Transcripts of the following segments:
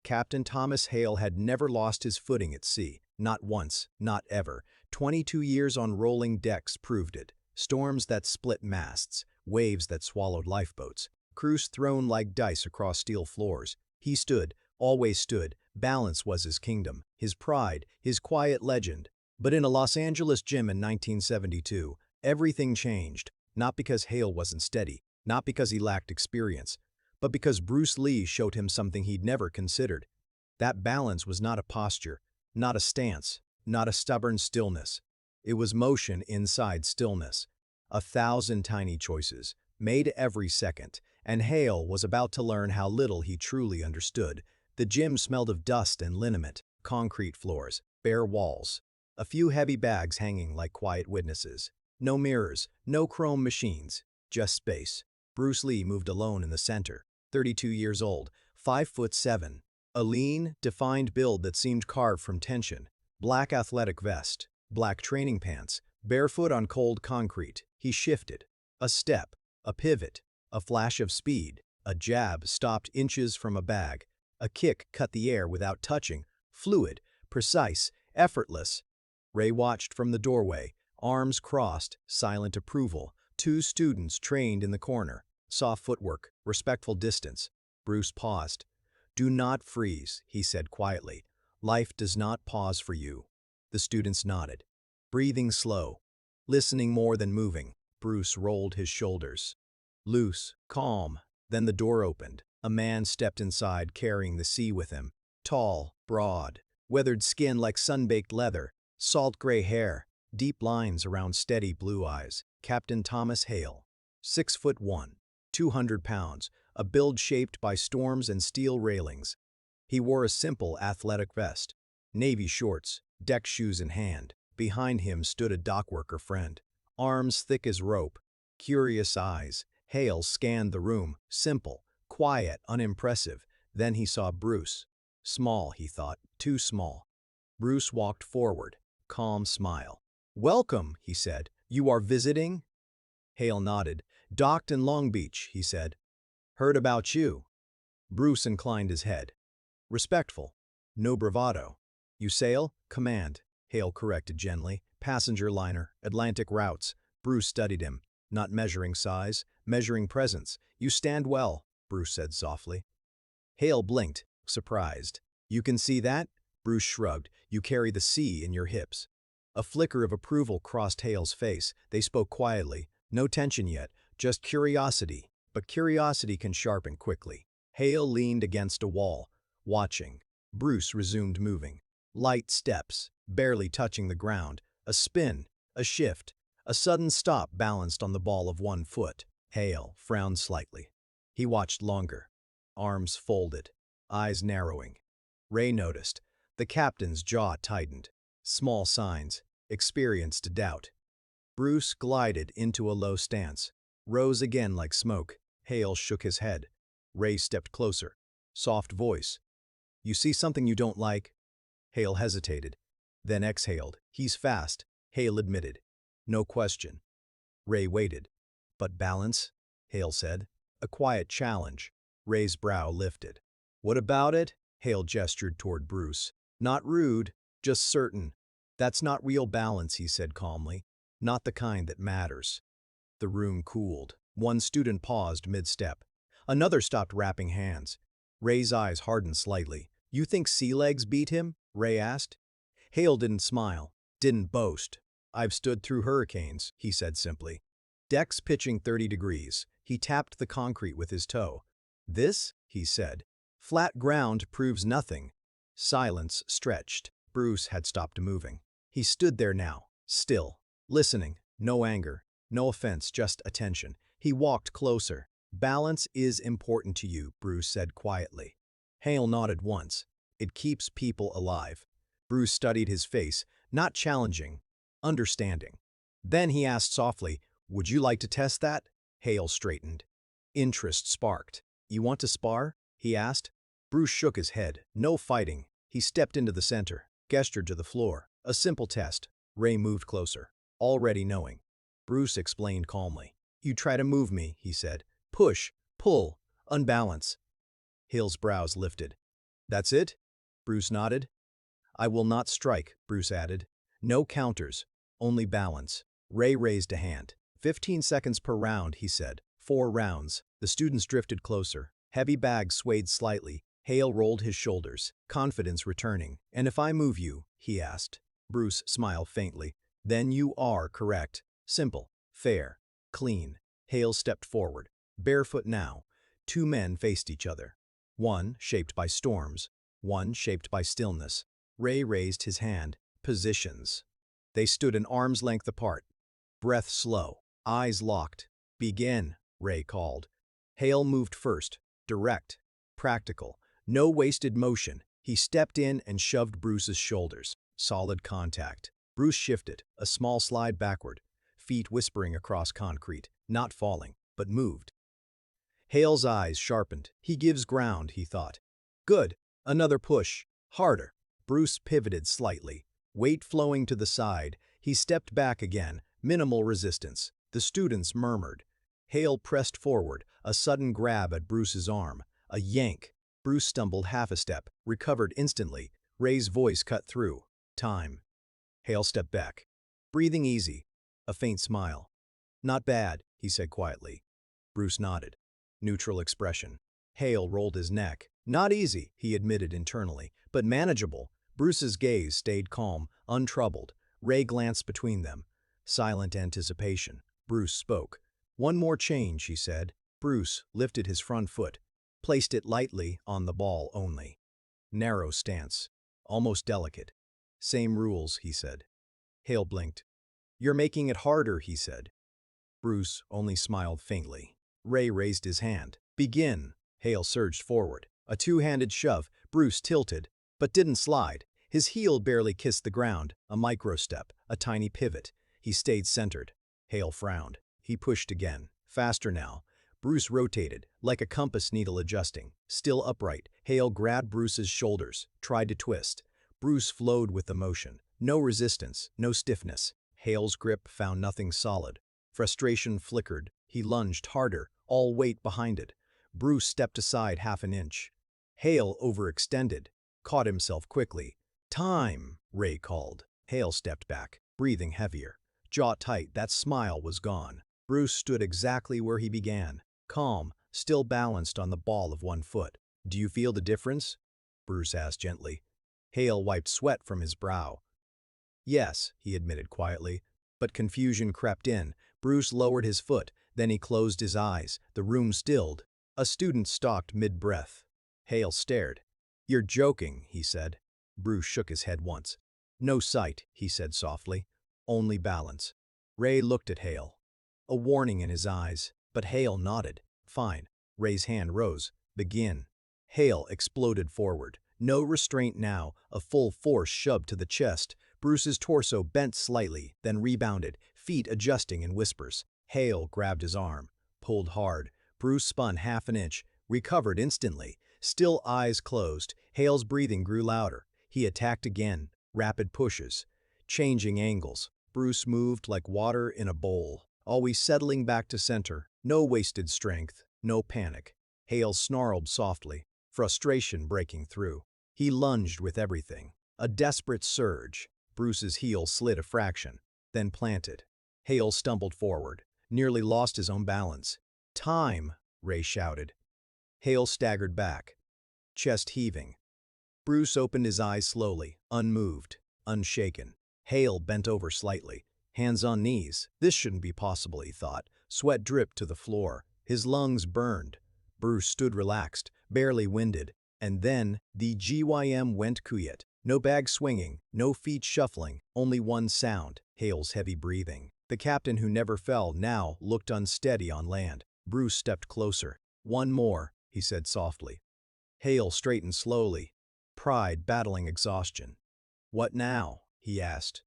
Captain Thomas Hale had never lost his footing at sea. Not once, not ever. 22 years on rolling decks proved it. Storms that split masts, waves that swallowed lifeboats, crews thrown like dice across steel floors. He stood, always stood. Balance was his kingdom, his pride, his quiet legend. But in a Los Angeles gym in 1972, everything changed. Not because Hale wasn't steady, not because he lacked experience, but because Bruce Lee showed him something he'd never considered. That balance was not a posture, not a stance, not a stubborn stillness. It was motion inside stillness. 1,000 tiny choices, made every second, and Hale was about to learn how little he truly understood. The gym smelled of dust and liniment, concrete floors, bare walls, a few heavy bags hanging like quiet witnesses. No mirrors, no chrome machines, just space. Bruce Lee moved alone in the center, 32 years old, 5'7", a lean, defined build that seemed carved from tension. Black athletic vest, black training pants, barefoot on cold concrete. He shifted. A step, a pivot, a flash of speed. A jab stopped inches from a bag. A kick cut the air without touching, fluid, precise, effortless. Ray watched from the doorway, arms crossed, silent approval. 2 students trained in the corner. Soft footwork, respectful distance. Bruce paused. "Do not freeze," he said quietly. "Life does not pause for you." The students nodded. Breathing slow, listening more than moving. Bruce rolled his shoulders. Loose, calm. Then the door opened. A man stepped inside carrying the sea with him. Tall, broad, weathered skin like sun-baked leather, salt gray hair, deep lines around steady blue eyes. Captain Thomas Hale. 6'1", 200 pounds, a build shaped by storms and steel railings. He wore a simple athletic vest, navy shorts, deck shoes in hand. Behind him stood a dockworker friend, arms thick as rope, curious eyes. Hale scanned the room, simple, quiet, unimpressive. Then he saw Bruce. Small, he thought, too small. Bruce walked forward, calm smile. "Welcome," he said. "You are visiting?" Hale nodded. "Docked in Long Beach," he said. "Heard about you." Bruce inclined his head. Respectful. No bravado. "You sail?" "Command," Hale corrected gently. "Passenger liner, Atlantic routes." Bruce studied him, not measuring size, measuring presence. "You stand well," Bruce said softly. Hale blinked, surprised. "You can see that?" Bruce shrugged. "You carry the sea in your hips." A flicker of approval crossed Hale's face. They spoke quietly. No tension yet, just curiosity. But curiosity can sharpen quickly. Hale leaned against a wall, watching. Bruce resumed moving. Light steps, barely touching the ground. A spin, a shift, a sudden stop balanced on the ball of one foot. Hale frowned slightly. He watched longer. Arms folded, eyes narrowing. Ray noticed. The captain's jaw tightened. Small signs, experienced doubt. Bruce glided into a low stance, rose again like smoke. Hale shook his head. Ray stepped closer. Soft voice. "You see something you don't like?" Hale hesitated, then exhaled. "He's fast," Hale admitted. No question. Ray waited. "But balance?" Hale said. A quiet challenge. Ray's brow lifted. "What about it?" Hale gestured toward Bruce. "Not rude, just certain." "That's not real balance," he said calmly. "Not the kind that matters." The room cooled. One student paused mid-step. Another stopped wrapping hands. Ray's eyes hardened slightly. "You think sea legs beat him?" Ray asked. Hale didn't smile, didn't boast. "I've stood through hurricanes," he said simply. Decks pitching 30 degrees. He tapped the concrete with his toe. "This," he said, "flat ground proves nothing." Silence stretched. Bruce had stopped moving. He stood there now, still, listening. No anger, no offense, just attention. He walked closer. "Balance is important to you," Bruce said quietly. Hale nodded once. "It keeps people alive." Bruce studied his face, not challenging, understanding. Then he asked softly, "Would you like to test that?" Hale straightened. Interest sparked. "You want to spar?" he asked. Bruce shook his head. "No fighting." He stepped into the center, gestured to the floor. "A simple test." Ray moved closer, already knowing. Bruce explained calmly. "You try to move me," he said. "Push, pull, unbalance." Hale's brows lifted. That's it? Bruce nodded. I will not strike, Bruce added. No counters, only balance. Ray raised a hand. 15 seconds per round, he said. 4 rounds. The students drifted closer. Heavy bags swayed slightly. Hale rolled his shoulders, confidence returning. And if I move you, he asked. Bruce smiled faintly. Then you are correct. Simple, fair, clean. Hale stepped forward. Barefoot now. 2 men faced each other. One shaped by storms, one shaped by stillness. Ray raised his hand. Positions. They stood an arm's length apart. Breath slow, eyes locked. Begin, Ray called. Hale moved first. Direct, practical. No wasted motion. He stepped in and shoved Bruce's shoulders. Solid contact. Bruce shifted, a small slide backward. Feet whispering across concrete. Not falling, but moved. Hale's eyes sharpened. He gives ground, he thought. Good. Another push. Harder. Bruce pivoted slightly. Weight flowing to the side. He stepped back again. Minimal resistance. The students murmured. Hale pressed forward, a sudden grab at Bruce's arm. A yank. Bruce stumbled half a step, recovered instantly. Ray's voice cut through. Time. Hale stepped back. Breathing easy. A faint smile. Not bad, he said quietly. Bruce nodded. Neutral expression. Hale rolled his neck. Not easy, he admitted internally, but manageable. Bruce's gaze stayed calm, untroubled. Ray glanced between them. Silent anticipation. Bruce spoke. One more change, he said. Bruce lifted his front foot, placed it lightly on the ball only. Narrow stance. Almost delicate. Same rules, he said. Hale blinked. You're making it harder, he said. Bruce only smiled faintly. Ray raised his hand. Begin. Hale surged forward. A two-handed shove. Bruce tilted, but didn't slide. His heel barely kissed the ground. A micro-step, a tiny pivot. He stayed centered. Hale frowned. He pushed again. Faster now. Bruce rotated, like a compass needle adjusting. Still upright, Hale grabbed Bruce's shoulders, tried to twist. Bruce flowed with the motion. No resistance, no stiffness. Hale's grip found nothing solid. Frustration flickered. He lunged harder, all weight behind it. Bruce stepped aside half an inch. Hale overextended, caught himself quickly. Time, Ray called. Hale stepped back, breathing heavier. Jaw tight, that smile was gone. Bruce stood exactly where he began, calm, still balanced on the ball of one foot. Do you feel the difference? Bruce asked gently. Hale wiped sweat from his brow. Yes, he admitted quietly, but confusion crept in. Bruce lowered his foot, then he closed his eyes. The room stilled. A student stalked mid-breath. Hale stared. You're joking, he said. Bruce shook his head once. No sight, he said softly. Only balance. Ray looked at Hale. A warning in his eyes, but Hale nodded. Fine. Ray's hand rose. Begin. Hale exploded forward. No restraint now, a full force shoved to the chest. Bruce's torso bent slightly, then rebounded, feet adjusting in whispers. Hale grabbed his arm, pulled hard. Bruce spun half an inch, recovered instantly. Still eyes closed, Hale's breathing grew louder. He attacked again, rapid pushes, changing angles. Bruce moved like water in a bowl, always settling back to center. No wasted strength, no panic. Hale snarled softly, frustration breaking through. He lunged with everything. A desperate surge. Bruce's heel slid a fraction, then planted. Hale stumbled forward, nearly lost his own balance. Time, Ray shouted. Hale staggered back, chest heaving. Bruce opened his eyes slowly, unmoved, unshaken. Hale bent over slightly, hands on knees. This shouldn't be possible, he thought. Sweat dripped to the floor. His lungs burned. Bruce stood relaxed, barely winded. And then the GYM went quiet. No bag swinging, no feet shuffling, only one sound, Hale's heavy breathing. The captain who never fell now looked unsteady on land. Bruce stepped closer. One more, he said softly. Hale straightened slowly, pride battling exhaustion. What now? He asked.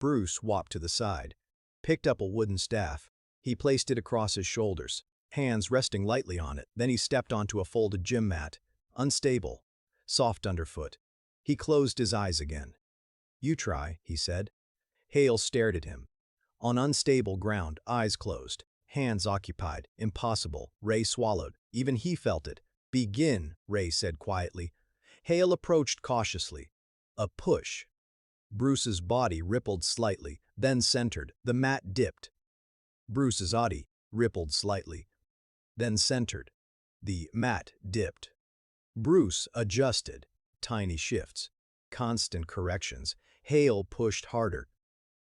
Bruce walked to the side, picked up a wooden staff. He placed it across his shoulders, hands resting lightly on it. Then he stepped onto a folded gym mat, unstable, soft underfoot. He closed his eyes again. You try, he said. Hale stared at him. On unstable ground, eyes closed, hands occupied, impossible. Ray swallowed. Even he felt it. Begin, Ray said quietly. Hale approached cautiously. A push. Bruce's body rippled slightly, then centered. The mat dipped. Bruce's body rippled slightly, then centered. The mat dipped. Bruce adjusted. Tiny shifts. Constant corrections. Hale pushed harder.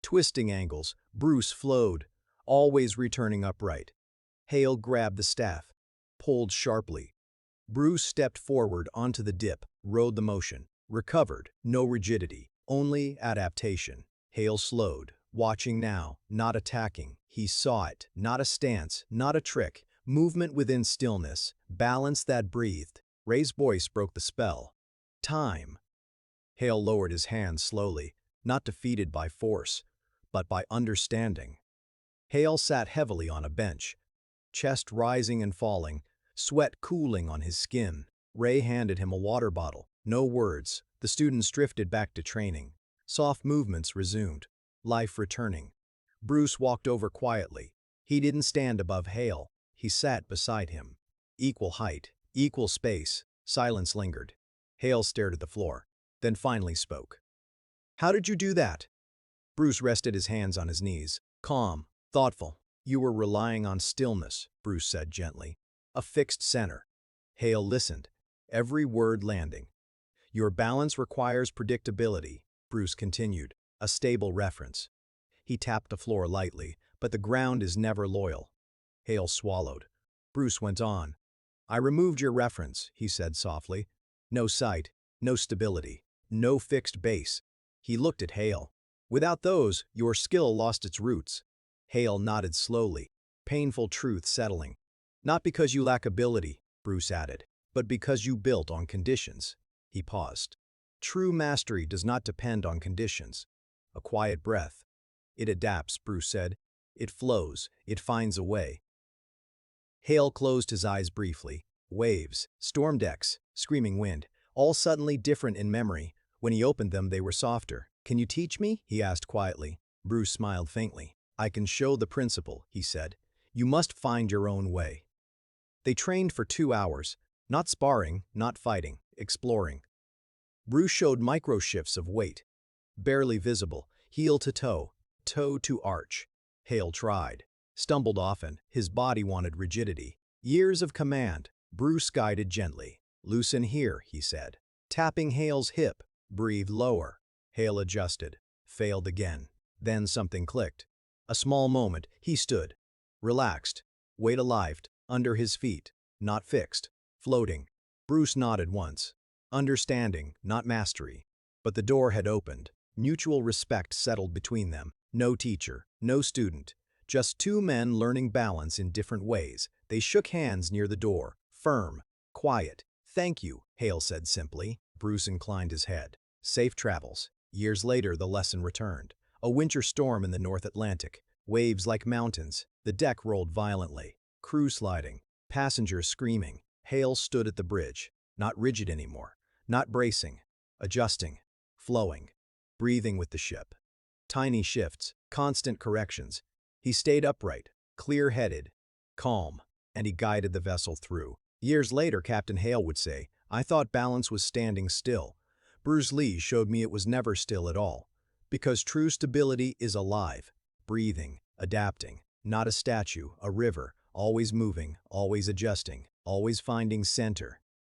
Twisting angles. Bruce flowed, always returning upright. Hale grabbed the staff, pulled sharply. Bruce stepped forward onto the dip, rode the motion, recovered, no rigidity, only adaptation. Hale slowed, watching now, not attacking. He saw it, not a stance, not a trick, movement within stillness, balance that breathed. Ray's voice broke the spell. Time. Hale lowered his hands slowly, not defeated by force, but by understanding. Hale sat heavily on a bench, chest rising and falling, sweat cooling on his skin. Ray handed him a water bottle. No words. The students drifted back to training. Soft movements resumed. Life returning. Bruce walked over quietly. He didn't stand above Hale. He sat beside him. Equal height, equal space. Silence lingered. Hale stared at the floor, then finally spoke. "How did you do that?" Bruce rested his hands on his knees. Calm, thoughtful. "You were relying on stillness," Bruce said gently. "A fixed center." Hale listened, every word landing. "Your balance requires predictability," Bruce continued, "a stable reference." He tapped the floor lightly, "but the ground is never loyal." Hale swallowed. Bruce went on. "I removed your reference," he said softly. "No sight, no stability, no fixed base." He looked at Hale. "Without those, your skill lost its roots." Hale nodded slowly, painful truth settling. "Not because you lack ability," Bruce added, "but because you built on conditions." He paused. "True mastery does not depend on conditions." A quiet breath. "It adapts," Bruce said. "It flows. It finds a way." Hale closed his eyes briefly. Waves, storm decks, screaming wind, all suddenly different in memory. When he opened them, they were softer. "Can you teach me?" he asked quietly. Bruce smiled faintly. "I can show the principle," he said. "You must find your own way." They trained for 2 hours, not sparring, not fighting, exploring. Bruce showed micro shifts of weight, barely visible, heel to toe to arch. Hale tried, stumbled often, his body wanted rigidity. Years of command, Bruce guided gently. "Loosen here," he said. Tapping Hale's hip, "Breathe lower." Hale adjusted, failed again. Then something clicked. A small moment, he stood, relaxed, weight alive, under his feet, not fixed, floating. Bruce nodded once. Understanding, not mastery. But the door had opened. Mutual respect settled between them. No teacher, no student. Just two men learning balance in different ways. They shook hands near the door, firm, quiet. "Thank you," Hale said simply. Bruce inclined his head. Safe travels. Years later, the lesson returned. A winter storm in the North Atlantic. Waves like mountains. The deck rolled violently. Crew sliding. Passengers screaming. Hale stood at the bridge. Not rigid anymore. Not bracing. Adjusting. Flowing. Breathing with the ship. Tiny shifts. Constant corrections. He stayed upright. Clear-headed. Calm. And he guided the vessel through. Years later, Captain Hale would say, "I thought balance was standing still. Bruce Lee showed me it was never still at all. Because true stability is alive, breathing, adapting, not a statue, a river, always moving, always adjusting, always finding center."